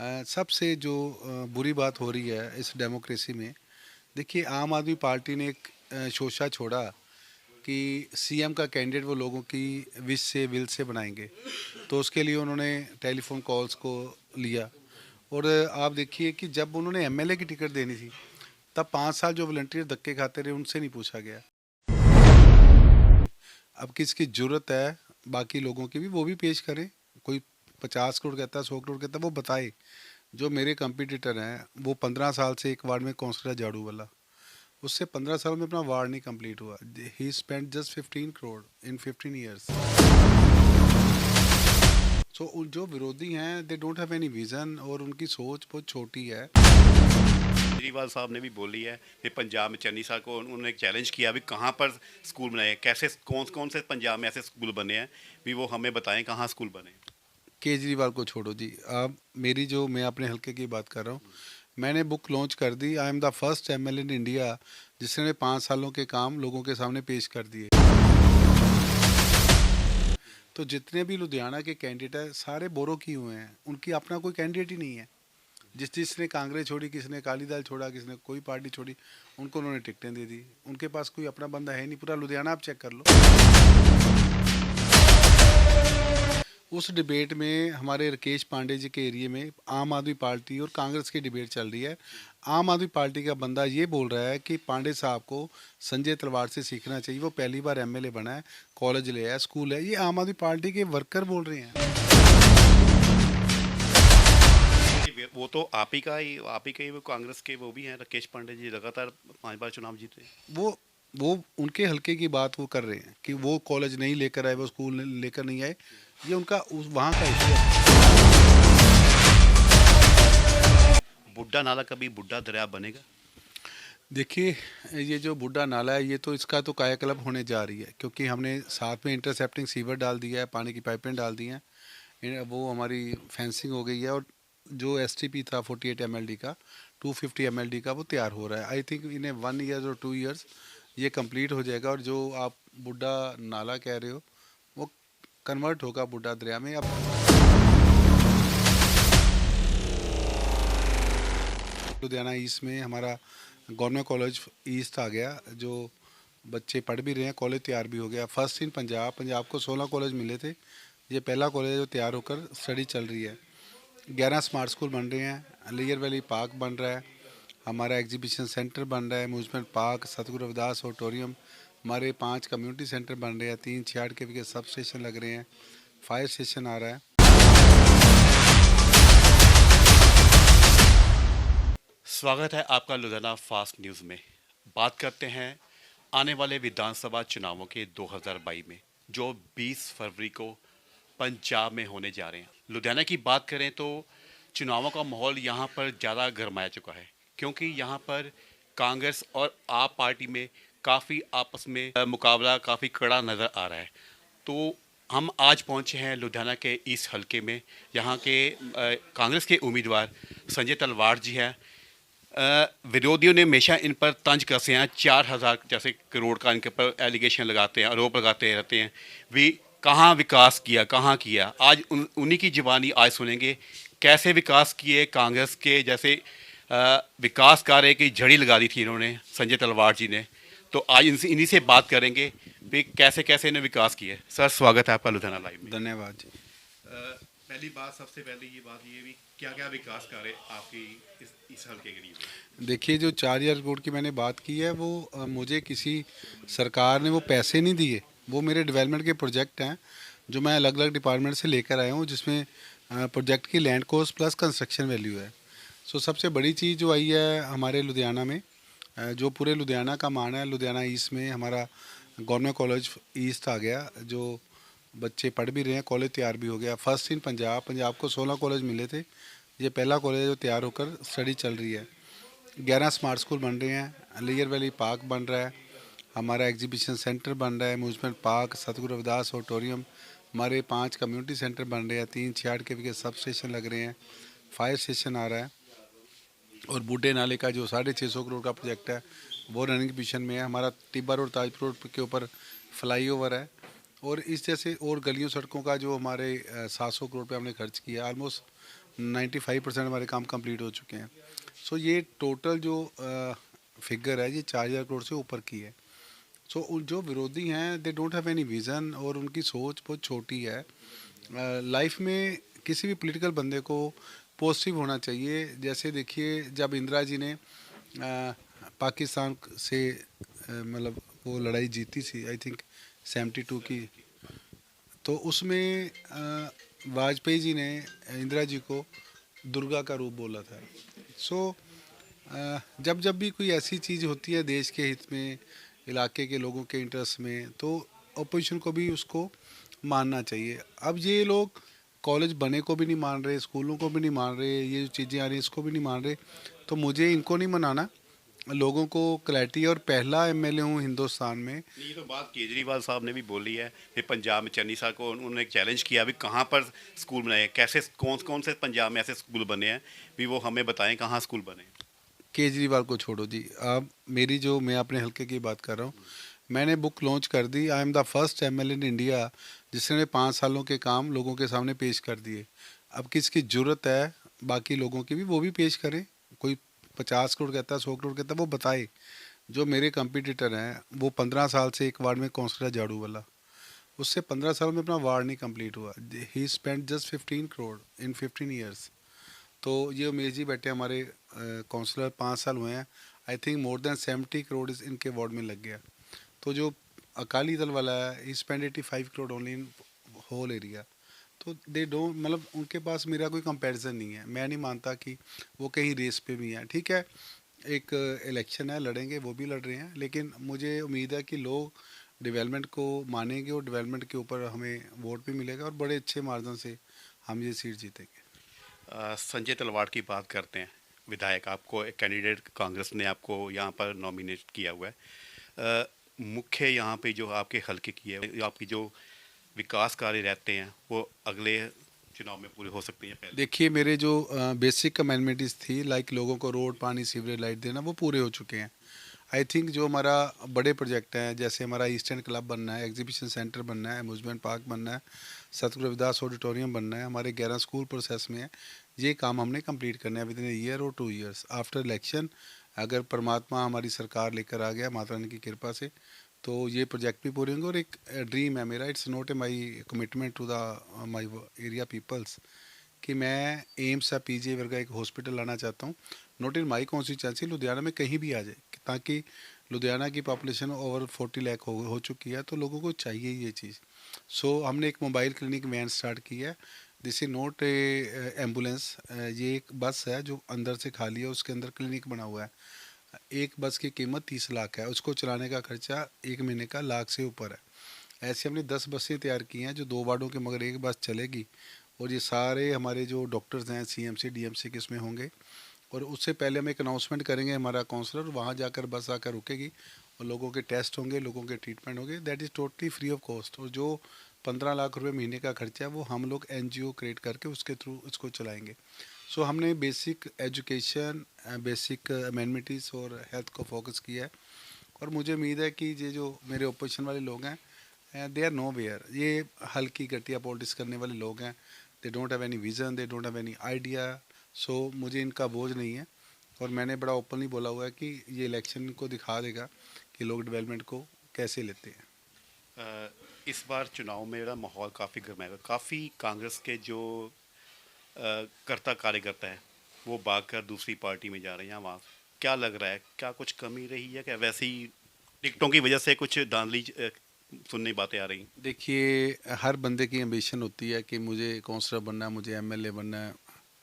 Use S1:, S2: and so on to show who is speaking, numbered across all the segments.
S1: सबसे जो बुरी बात हो रही है इस डेमोक्रेसी में, देखिए आम आदमी पार्टी ने एक शोषा छोड़ा कि सीएम का कैंडिडेट वो लोगों की विश से विल से बनाएंगे। तो उसके लिए उन्होंने टेलीफोन कॉल्स को लिया। और आप देखिए कि जब उन्होंने एमएलए की टिकट देनी थी, तब 5 साल जो वॉलंटियर धक्के खाते रहे उनसे नहीं पूछा गया। अब किसकी जरूरत है बाकी लोगों की भी, वो भी पेश करें। कोई 50 करोड़ कहता है, 100 करोड़ कहता है, वो बताए। जो मेरे कंपटीटर हैं वो 15 साल से एक वार्ड में काउंसलर झाड़ू वाला, उससे 15 साल में अपना वार्ड नहीं कंप्लीट हुआ। ही स्पेंड जस्ट 15 करोड़ इन 15 ईयर्स। सो जो विरोधी हैं they don't have any vision और उनकी सोच बहुत छोटी है।
S2: केजरीवाल साहब ने भी बोली है कि पंजाब में चन्नी साहब को उन्होंने एक चैलेंज किया अभी कहाँ पर स्कूल बनाए, कैसे कौन कौन से पंजाब में ऐसे स्कूल बने हैं, भी वो हमें बताएं कहाँ स्कूल बने।
S1: केजरीवाल को छोड़ो जी, अब मेरी जो मैं अपने हल्के की बात कर रहा हूँ। मैंने बुक लॉन्च कर दी, I am the first MLA in India जिसने 5 सालों के काम लोगों के सामने पेश कर दिए। तो जितने भी लुधियाना के कैंडिडेट हैं सारे बोरो किए हुए हैं, उनकी अपना कोई कैंडिडेट ही नहीं है। जिसने कांग्रेस छोड़ी, किसने अकाली दल छोड़ा, किसने कोई पार्टी छोड़ी, उनको उन्होंने टिकटें दे दी। उनके पास कोई अपना बंदा है नहीं। पूरा लुधियाना आप चेक कर लो। उस डिबेट में हमारे राकेश पांडे जी के एरिया में आम आदमी पार्टी और कांग्रेस की डिबेट चल रही है। आम आदमी पार्टी का बंदा ये बोल रहा है कि पांडे साहब को संजय तलवार से सीखना चाहिए, वो पहली बार एमएलए बना है, कॉलेज ले आया, स्कूल है। ये आम आदमी पार्टी के वर्कर बोल रहे हैं।
S2: वो तो आप ही का ही वो कांग्रेस के वो भी हैं, राकेश पांडे जी लगातार 5 बार चुनाव जीते।
S1: वो वो उनके हल्के की बात वो कर रहे हैं कि वो कॉलेज नहीं लेकर आए, वो स्कूल लेकर नहीं आए। ये उनका वहाँ का इशू है।
S2: बुड्ढा नाला कभी बुड्ढा दरिया बनेगा?
S1: देखिए, ये जो बूढ़ा नाला है, ये तो इसका तो कायाकल्प होने जा रही है, क्योंकि हमने साथ में इंटरसेप्टिंग सीवर डाल दिया है, पानी की पाइपें डाल दी हैं। वो हमारी फेंसिंग हो गई है। और जो एसटीपी था 48 mld का, 250 mld का, वो तैयार हो रहा है। आई थिंक इन्हें 1 ईयर और 2 ईयर्स ये कंप्लीट हो जाएगा। और जो आप बूढ़ा नाला कह रहे हो, वो कन्वर्ट होगा बूढ़ा दरिया में। अब लुधियाना ईस्ट में हमारा गवर्नमेंट कॉलेज ईस्ट आ गया, जो बच्चे पढ़ भी रहे हैं, कॉलेज तैयार भी हो गया। First in Punjab. पंजाब को 16 कॉलेज मिले थे, ये पहला कॉलेज जो तैयार होकर स्टडी चल रही है। 11 स्मार्ट स्कूल बन रहे हैं, लेयर वैली पार्क बन रहा है, हमारा एग्जीबिशन सेंटर बन रहा है, म्यूजमेंट पार्क, सतगुरु रविदास ऑडिटोरियम, हमारे 5 कम्युनिटी सेंटर बन रहे हैं, 3 66 के वी सब स्टेशन लग रहे हैं, फायर स्टेशन आ रहा है।
S2: स्वागत है आपका लुधियाना फास्ट न्यूज़ में। बात करते हैं आने वाले विधानसभा चुनावों के 2022 में, जो 20 फरवरी को पंजाब में होने जा रहे हैं। लुधियाना की बात करें तो चुनावों का माहौल यहाँ पर ज़्यादा गरमाया चुका है, क्योंकि यहाँ पर कांग्रेस और आप पार्टी में काफ़ी आपस में मुकाबला काफ़ी कड़ा नज़र आ रहा है। तो हम आज पहुँचे हैं लुधियाना के इस हलके में। यहाँ के कांग्रेस के उम्मीदवार संजय तलवार जी हैं। विरोधियों ने हमेशा इन पर तंज कसे हैं, 4,000 जैसे करोड़ का इनके पर एलिगेशन लगाते हैं, आरोप लगाते रहते हैं। वे कहाँ विकास किया, कहाँ किया, आज उन्हीं की ज़बानी आज सुनेंगे कैसे विकास किए। कांग्रेस के जैसे विकास कार्य की झड़ी लगा दी थी इन्होंने, संजय तलवार जी ने। तो आज इनसे इन्हीं से बात करेंगे भी कैसे कैसे इन्हें विकास किए। सर, स्वागत है आपका लुधियाना लाइव में।
S1: धन्यवाद जी।
S2: पहली बात, सबसे पहले ये बात ये भी क्या क्या विकास कार्य आपकी इस हल्के के लिए?
S1: देखिए, जो 4 ईयर रोड की मैंने बात की है, वो मुझे किसी सरकार ने वो पैसे नहीं दिए। वो मेरे डेवलपमेंट के प्रोजेक्ट हैं जो मैं अलग अलग डिपार्टमेंट से लेकर आया हूँ, जिसमें प्रोजेक्ट की land cost plus construction value है। सो सबसे बड़ी चीज़ जो आई है हमारे लुधियाना में, जो पूरे लुधियाना का मान है, लुधियाना ईस्ट में हमारा गवर्नमेंट कॉलेज ईस्ट आ गया, जो बच्चे पढ़ भी रहे हैं, कॉलेज तैयार भी हो गया। First in Punjab. पंजाब को 16 कॉलेज मिले थे, ये पहला कॉलेज जो तैयार होकर स्टडी चल रही है। 11 स्मार्ट स्कूल बन रहे हैं, लेयर वैली पार्क बन रहा है, हमारा एग्जीबिशन सेंटर बन रहा है, म्यूजमेंट पार्क, सतगुरु रविदास ऑडिटोरियम, हमारे 5 कम्युनिटी सेंटर बन रहे हैं, 3 66 के वी सब स्टेशन लग रहे हैं, फायर स्टेशन आ रहा है। और बूढ़े नाले का जो 650 करोड़ का प्रोजेक्ट है, वो रनिंग पोजीशन में है। हमारा टिब्बा रोड, ताजपुर रोड के ऊपर फ्लाईओवर है। और इस जैसे और गलियों सड़कों का जो हमारे 700 करोड़ पे हमने खर्च किया, ऑलमोस्ट 95% हमारे काम कंप्लीट हो चुके हैं। सो ये टोटल जो फिगर है ये 4,000 करोड़ से ऊपर की है। सो उन जो विरोधी हैं they don't have any vision और उनकी सोच बहुत छोटी है। लाइफ में किसी भी पॉलिटिकल बंदे को पॉजिटिव होना चाहिए। जैसे देखिए जब इंदिरा जी ने पाकिस्तान से मतलब वो लड़ाई जीती थी आई थिंक 72 की, तो उसमें वाजपेयी जी ने इंदिरा जी को दुर्गा का रूप बोला था। सो जब जब भी कोई ऐसी चीज़ होती है देश के हित में, इलाके के लोगों के इंटरेस्ट में, तो अपोजिशन को भी उसको मानना चाहिए। अब ये लोग कॉलेज बने को भी नहीं मान रहे, स्कूलों को भी नहीं मान रहे, ये जो चीज़ें आ रही हैं इसको भी नहीं मान रहे, तो मुझे इनको नहीं मनाना, लोगों को क्लैरिटी है। और पहला एमएलए हूँ हिंदुस्तान में।
S2: ये तो बात केजरीवाल साहब ने भी बोली है। फिर पंजाब में चन्नी साहब को उन्होंने एक चैलेंज किया भी कहाँ पर स्कूल बनाए, कैसे कौन कौन से पंजाब में ऐसे स्कूल बने हैं, भी वो हमें बताएं कहाँ स्कूल बने।
S1: केजरीवाल को छोड़ो जी, अब मेरी जो मैं अपने हल्के की बात कर रहा हूँ, मैंने बुक लॉन्च कर दी। I am the first MLA in India जिसने 5 सालों के काम लोगों के सामने पेश कर दिए। अब किसकी जरूरत है बाकी लोगों की भी वो भी पेश करें। कोई 50 करोड़ कहता है, 100 करोड़ कहता है, वो बताए। जो मेरे कंपटीटर हैं वो 15 साल से एक वार्ड में काउंसलर है झाड़ू वाला, उससे 15 साल में अपना वार्ड नहीं कंप्लीट हुआ। ही स्पेंड जस्ट 15 करोड़ इन 15 ईयर्स। तो ये उमेश जी बैठे हमारे काउंसलर, 5 साल हुए हैं। I think more than 70 crore इनके वार्ड में लग गया। तो जो अकाली दल वाला है he spend 85 crore only in whole area. तो दे डोंट मतलब उनके पास मेरा कोई कंपैरिजन नहीं है। मैं नहीं मानता कि वो कहीं रेस पे भी हैं। ठीक है, एक इलेक्शन है, लड़ेंगे, वो भी लड़ रहे हैं, लेकिन मुझे उम्मीद है कि लोग डेवलपमेंट को मानेंगे और डेवलपमेंट के ऊपर हमें वोट भी मिलेगा और बड़े अच्छे मार्जिन से हम ये सीट जीतेंगे।
S2: संजय तलवाड़ की बात करते हैं। विधायक आपको एक कैंडिडेट कांग्रेस ने आपको यहाँ पर नॉमिनेट किया हुआ है। मुख्य यहाँ पे जो आपके हल्के की है, आपकी जो विकास कार्य रहते हैं वो अगले चुनाव में पूरे हो सकते हैं पहले।
S1: देखिए मेरे जो बेसिक कमेंडमेंट्स थी लाइक लोगों को रोड, पानी, सीवरेज, लाइट देना, वो पूरे हो चुके हैं। आई थिंक जो हमारा बड़े प्रोजेक्ट हैं जैसे हमारा ईस्टर्न क्लब बनना है, एग्जीबिशन सेंटर बनना है, अम्यूजमेंट पार्क बनना है, सतगुरु रविदास ऑडिटोरियम बनना है, हमारे 11 स्कूल प्रोसेस में है। ये काम हमने कंप्लीट करना है विद इन ईयर और 2 ईयर्स आफ्टर इलेक्शन। अगर परमात्मा हमारी सरकार लेकर आ गया माता रानी की कृपा से, तो ये प्रोजेक्ट भी पूरे होंगे। और एक ड्रीम है मेरा, it's not a my commitment to the my area peoples, कि मैं एम्स या पीजी वर्गा एक हॉस्पिटल लाना चाहता हूँ, not in my constituency, Ludhiana में कहीं भी आ जाए, ताकि लुधियाना की पॉपुलेशन ओवर 40 लाख हो चुकी है, तो लोगों को चाहिए ये चीज़। सो हमने एक मोबाइल क्लिनिक वैन स्टार्ट की है। This is not a ambulance, ये एक बस है जो अंदर से खाली है, उसके अंदर क्लिनिक बना हुआ है। एक बस की कीमत 30 लाख है, उसको चलाने का खर्चा 1 महीने का लाख से ऊपर है। ऐसे हमने 10 बसें तैयार की हैं जो 2 वार्डों के, मगर एक बस चलेगी। और ये सारे हमारे जो डॉक्टर्स हैं सीएमसी डीएमसी के इसमें होंगे। और उससे पहले हम एक अनाउंसमेंट करेंगे, हमारा काउंसलर वहाँ जाकर बस आकर रुकेगी और लोगों के टेस्ट होंगे, लोगों के ट्रीटमेंट होंगे, that is totally free of cost. और जो 15 लाख रुपए महीने का खर्चा है वो हम लोग एनजीओ क्रिएट करके उसके थ्रू इसको चलाएंगे। सो हमने बेसिक एजुकेशन, बेसिक अमेनिटीज़ और हेल्थ को फोकस किया है। और मुझे उम्मीद है कि ये जो मेरे ओपोजिशन वाले लोग हैं दे आर नो वेयर, ये हल्की घटिया पॉलिटिक्स करने वाले लोग हैं। They don't have any vision, they don't have any idea. So मुझे इनका बोझ नहीं है। और मैंने बड़ा ओपनली बोला हुआ है कि ये इलेक्शन को दिखा देगा कि लोग डेवलपमेंट को कैसे लेते हैं।
S2: इस बार चुनाव में मेरा माहौल काफ़ी गर्माएगा। काफ़ी कांग्रेस के जो कर्ता कार्यकर्ता है वो भागकर दूसरी पार्टी में जा रहे हैं। वहाँ क्या लग रहा है, क्या कुछ कमी रही है, क्या वैसे ही टिकटों की वजह से कुछ धांधली सुनने बातें आ रही।
S1: देखिए हर बंदे की एम्बिशन होती है कि मुझे काउंसलर बनना है, मुझे एमएलए बनना है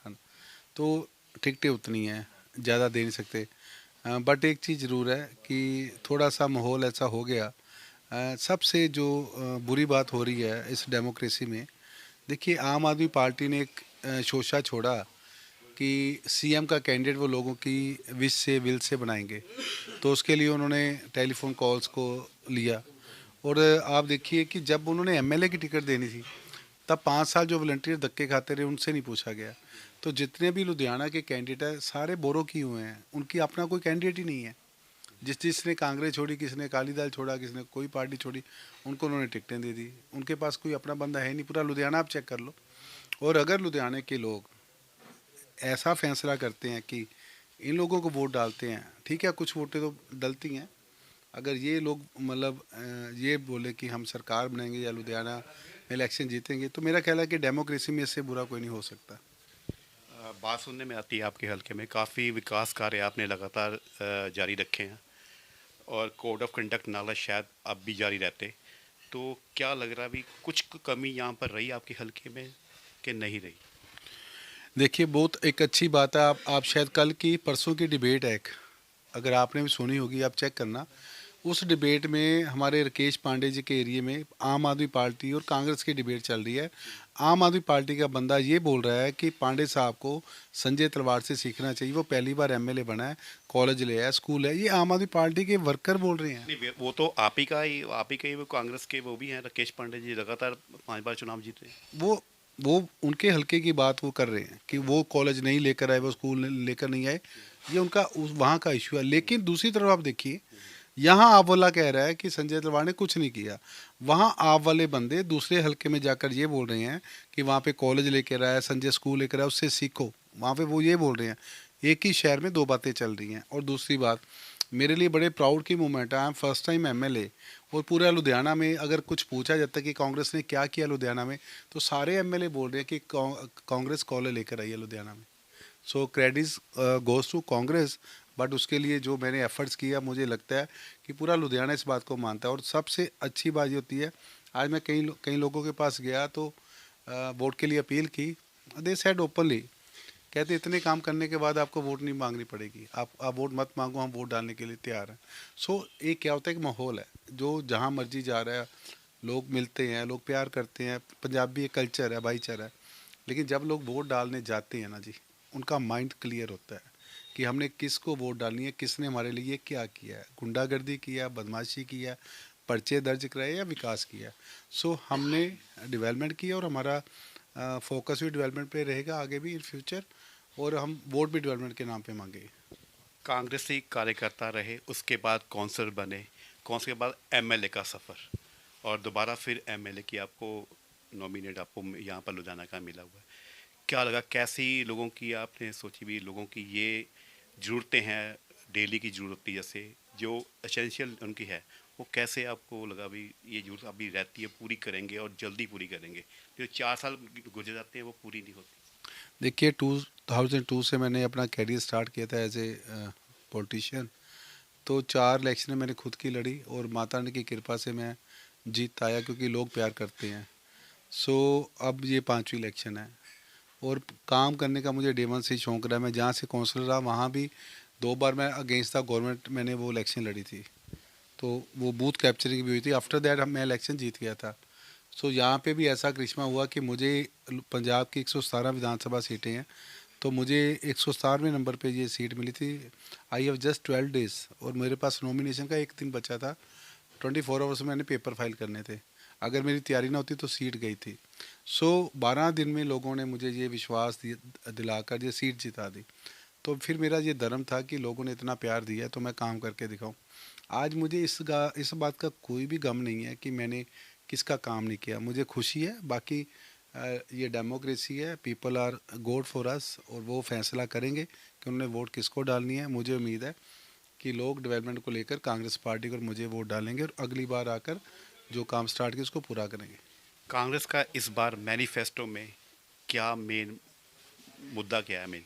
S1: ना? तो टिकटें उतनी हैं, ज़्यादा दे नहीं सकते। बट एक चीज़ ज़रूर है कि थोड़ा सा माहौल ऐसा हो गया। सबसे जो बुरी बात हो रही है इस डेमोक्रेसी में, देखिए आम आदमी पार्टी ने एक शोषा छोड़ा कि सीएम का कैंडिडेट वो लोगों की विश से, विल से बनाएंगे। तो उसके लिए उन्होंने टेलीफोन कॉल्स को लिया। और आप देखिए कि जब उन्होंने एमएलए की टिकट देनी थी तब 5 साल जो वॉलंटियर धक्के खाते रहे उनसे नहीं पूछा गया। तो जितने भी लुधियाना के कैंडिडेट हैं सारे बोरो किए हुए हैं, उनकी अपना कोई कैंडिडेट ही नहीं है। जिसने कांग्रेस छोड़ी, किसने अकाली दल छोड़ा, किसने कोई पार्टी छोड़ी, उनको उन्होंने टिकटें दे दी। उनके पास कोई अपना बंदा है नहीं। पूरा लुधियाना आप चेक कर लो। और अगर लुधियाने के लोग ऐसा फैसला करते हैं कि इन लोगों को वोट डालते हैं, ठीक है, कुछ वोटें तो डलती हैं। अगर ये लोग मतलब ये बोले कि हम सरकार बनाएंगे या लुधियाना में इलेक्शन जीतेंगे, तो मेरा ख्याल है कि डेमोक्रेसी में इससे बुरा कोई नहीं हो सकता।
S2: बात सुनने में आती है आपके हलके में काफ़ी विकास कार्य आपने लगातार जारी रखे हैं और कोड ऑफ कंडक्ट नाला शायद अब भी जारी रहते। तो क्या लग रहा है अभी कुछ कमी यहाँ पर रही आपके हलके में कि नहीं रही?
S1: देखिए, बहुत एक अच्छी बात है, आप शायद कल की परसों की डिबेट है एक, अगर आपने भी सुनी होगी आप चेक करना। उस डिबेट में हमारे राकेश पांडे जी के एरिया में आम आदमी पार्टी और कांग्रेस की डिबेट चल रही है। आम आदमी पार्टी का बंदा ये बोल रहा है कि पांडे साहब को संजय तलवार से सीखना चाहिए, वो पहली बार एमएलए बना है, कॉलेज ले आया, स्कूल है। ये आम आदमी पार्टी के वर्कर बोल रहे हैं।
S2: नहीं वो तो आप ही का ही वो कांग्रेस के वो भी हैं राकेश पांडे जी लगातार 5 बार चुनाव जीते हैं।
S1: वो वो उनके हल्के की बात वो कर रहे हैं कि वो कॉलेज नहीं लेकर आए, वो स्कूल लेकर नहीं आए, ये उनका वहाँ का इशू है। लेकिन दूसरी तरफ आप देखिए, यहाँ आप वाला कह रहा है कि संजय तलवार ने कुछ नहीं किया, वहाँ आप वाले बंदे दूसरे हल्के में जाकर ये बोल रहे हैं कि वहाँ पे कॉलेज लेकर आया, संजय स्कूल लेकर आया, उससे सीखो। वहाँ पे वो ये बोल रहे हैं। एक ही शहर में दो बातें चल रही हैं। और दूसरी बात, मेरे लिए बड़े प्राउड की मोमेंट है, I am first time MLA. और पूरा लुधियाना में अगर कुछ पूछा जाता है कि कांग्रेस ने क्या किया लुधियाना में, तो सारे एमएलए बोल रहे हैं कि कांग्रेस कॉलेज लेकर आई है लुधियाना में। So credit goes to Congress. But उसके लिए जो मैंने एफर्ट्स किया, मुझे लगता है कि पूरा लुधियाना इस बात को मानता है। और सबसे अच्छी बात ये होती है, आज मैं कई लोगों के पास गया तो वोट के लिए अपील की। दे सेड ओपनली, कहते इतने काम करने के बाद आपको वोट नहीं मांगनी पड़ेगी, आप वोट मत मांगो, हम वोट डालने के लिए तैयार हैं। सो एक क्या होता है कि माहौल है जो जहाँ मर्जी जा रहा है, लोग मिलते हैं, लोग प्यार करते हैं। पंजाबी एक कल्चर है, भाईचारा है। लेकिन जब लोग वोट डालने जाते हैं ना जी, उनका माइंड क्लियर होता है कि हमने किसको वोट डालनी है, किसने हमारे लिए क्या किया है, गुंडागर्दी किया, बदमाशी किया, पर्चे दर्ज कराए या विकास किया। सो हमने डेवलपमेंट किया और हमारा फोकस भी डेवलपमेंट पे रहेगा आगे भी इन फ्यूचर। और हम वोट भी डेवलपमेंट के नाम पे मांगे।
S2: कांग्रेसी कार्यकर्ता रहे, उसके बाद कौंसलर बने, कौंसलर के बाद एमएलए का सफ़र और दोबारा फिर एमएलए की आपको नॉमिनेट आपको यहाँ पर लुधियाना का मिला हुआ है। क्या लगा, कैसी लोगों की आपने सोची भी लोगों की ये ज़रूरतें हैं, डेली की ज़रूरत थी जैसे जो एसेंशियल उनकी है, वो कैसे आपको लगा भी ये ज़रूरत अभी रहती है पूरी करेंगे और जल्दी पूरी करेंगे, जो 4 साल गुजर जाते हैं वो पूरी नहीं होती?
S1: देखिए, 2002 से मैंने अपना कैरियर स्टार्ट किया था एज ए पॉलिटिशियन। तो 4 इलेक्शन मैंने खुद की लड़ी और माता रानी की कृपा से मैं जीत आया, क्योंकि लोग प्यार करते हैं। सो अब ये 5वीं इलेक्शन है और काम करने का मुझे डे वन से ही शौक रहा है। मैं जहाँ से काउंसलर रहा वहाँ भी 2 बार मैं अगेंस्ट द गवर्नमेंट मैंने वो इलेक्शन लड़ी थी, तो वो बूथ कैप्चरिंग भी हुई थी। आफ्टर दैट मैं इलेक्शन जीत गया था। सो यहाँ पे भी ऐसा करिश्मा हुआ कि मुझे पंजाब की 117 विधानसभा सीटें हैं, तो मुझे 117वें नंबर पे ये सीट मिली थी। आई हैव जस्ट 12 डेज और मेरे पास नॉमिनेशन का एक दिन बचा था। 24 आवर्स में मैंने पेपर फाइल करने थे। अगर मेरी तैयारी ना होती तो सीट गई थी। सो 12 दिन में लोगों ने मुझे ये विश्वास दिलाकर ये सीट जिता दी। तो फिर मेरा ये धर्म था कि लोगों ने इतना प्यार दिया है तो मैं काम करके दिखाऊं। आज मुझे इस बात का कोई भी गम नहीं है कि मैंने किसका काम नहीं किया, मुझे खुशी है। बाकी ये डेमोक्रेसी है, people are God for us और वो फैसला करेंगे कि उन्होंने वोट किसको डालनी है। मुझे उम्मीद है कि लोग डेवलपमेंट को लेकर कांग्रेस पार्टी को और मुझे वोट डालेंगे और अगली बार आकर जो काम स्टार्ट किया उसको पूरा करेंगे।
S2: कांग्रेस का इस बार मैनिफेस्टो में क्या मेन मुद्दा क्या है मेन?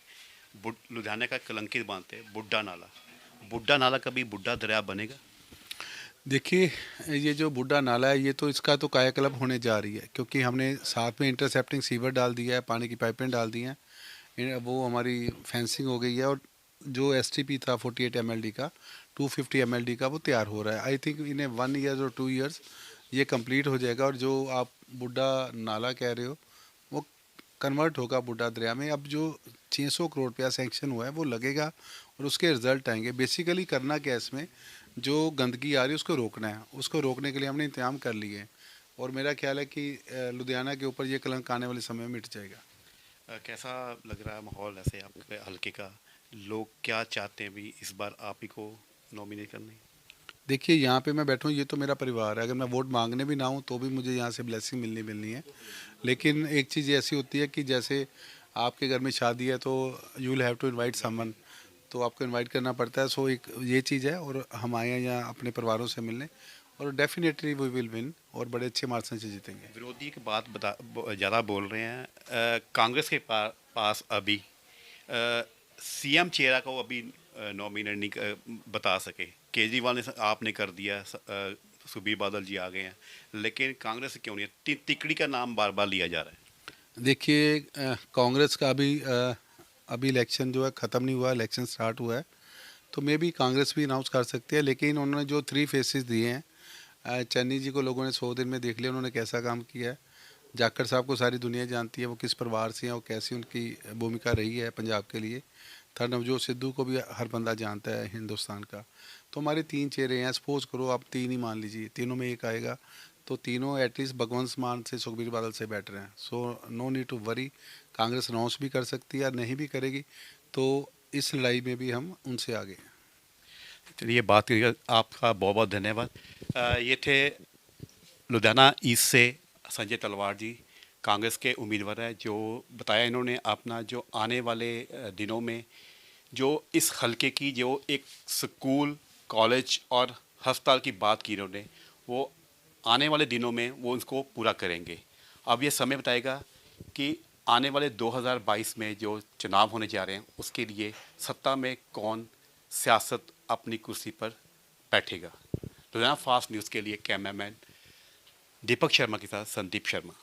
S2: लुधियाना का कलंकित बांधते हैं बुड्ढा नाला कभी बुड्ढा दरिया बनेगा?
S1: देखिए, ये जो बूढ़ा नाला है, ये तो इसका तो कायाकल्प होने जा रही है, क्योंकि हमने साथ में इंटरसेप्टिंग सीवर डाल दिया है, पानी की पाइपें डाल दी हैं। वो हमारी फेंसिंग हो गई है और जो एसटीपी था 48 एमएलडी का, 250 एमएलडी का वो तैयार हो रहा है। आई थिंक इन्हें 1 ईयर और 2 ईयर्स ये कंप्लीट हो जाएगा। और जो आप बूढ़ा नाला कह रहे हो, वो कन्वर्ट होगा बूढ़ा दरिया में। अब जो 600 करोड़ रुपया सैंक्शन हुआ है वो लगेगा और उसके रिजल्ट आएंगे। बेसिकली करना क्या है इसमें, जो गंदगी आ रही है उसको रोकना है। उसको रोकने के लिए हमने इंतजाम कर लिए हैं और मेरा ख्याल है कि लुधियाना के ऊपर ये कलंक आने वाले समय में मिट जाएगा।
S2: कैसा लग रहा है माहौल ऐसे आपके हल्के का? लोग क्या चाहते हैं भी इस बार आप ही को नॉमिनेट करने?
S1: देखिए, यहाँ पे मैं बैठूँ, ये तो मेरा परिवार है। अगर मैं वोट मांगने भी ना हूँ तो भी मुझे यहाँ से ब्लेसिंग मिलनी मिलनी है। लेकिन एक चीज़ ऐसी होती है कि जैसे आपके घर में शादी है तो you will have to invite someone, तो आपको इनवाइट करना पड़ता है। सो एक ये चीज़ है, और हम आए हैं यहाँ अपने परिवारों से मिलने, और डेफिनेटली वी विल विन, और बड़े अच्छे मार्जिन से जीतेंगे।
S2: विरोधी की बात ज़्यादा बोल रहे हैं। कांग्रेस के पास अभी सीएम चेहरा को अभी नॉमिनेट नहीं बता सके। केजरीवाल ने आपने कर दिया, सुबीर बादल जी आ गए हैं, लेकिन कांग्रेस से क्यों नहीं है? तिकड़ी का नाम बार बार लिया जा रहा है।
S1: देखिए, कांग्रेस का अभी इलेक्शन जो है ख़त्म नहीं हुआ, इलेक्शन स्टार्ट हुआ है, तो मे बी कांग्रेस भी अनाउंस कर सकती है। लेकिन उन्होंने जो 3 फेसेस दिए हैं, चन्नी जी को लोगों ने 100 दिन में देख लिया उन्होंने कैसा काम किया है। जाखड़ साहब को सारी दुनिया जानती है, वो किस परिवार से हैं, वो कैसी उनकी भूमिका रही है पंजाब के लिए। थर्ड नवजोत सिद्धू को भी हर बंदा जानता है हिंदुस्तान का। तो हमारे 3 चेहरे हैं, सपोज करो आप 3 ही मान लीजिए, तीनों में एक आएगा, तो तीनों एटलीस्ट भगवंत मान से सुखबीर बादल से बेटर हैं। So no need to worry, Congress announce भी कर सकती है, नहीं भी करेगी तो इस लड़ाई में भी हम उनसे आगे हैं।
S2: चलिए, बात करिए। आपका बहुत बहुत धन्यवाद। ये थे लुधियाना ईस्ट से संजय तलवार जी, कांग्रेस के उम्मीदवार हैं, जो बताया इन्होंने अपना जो आने वाले दिनों में जो इस हलके की जो एक स्कूल, कॉलेज और अस्पताल की बात की इन्होंने, वो आने वाले दिनों में वो इसको पूरा करेंगे। अब ये समय बताएगा कि आने वाले 2022 में जो चुनाव होने जा रहे हैं, उसके लिए सत्ता में कौन सियासत अपनी कुर्सी पर बैठेगा। लुधियाना फास्ट न्यूज़ के लिए कैमरामैन दीपक शर्मा के साथ संदीप शर्मा।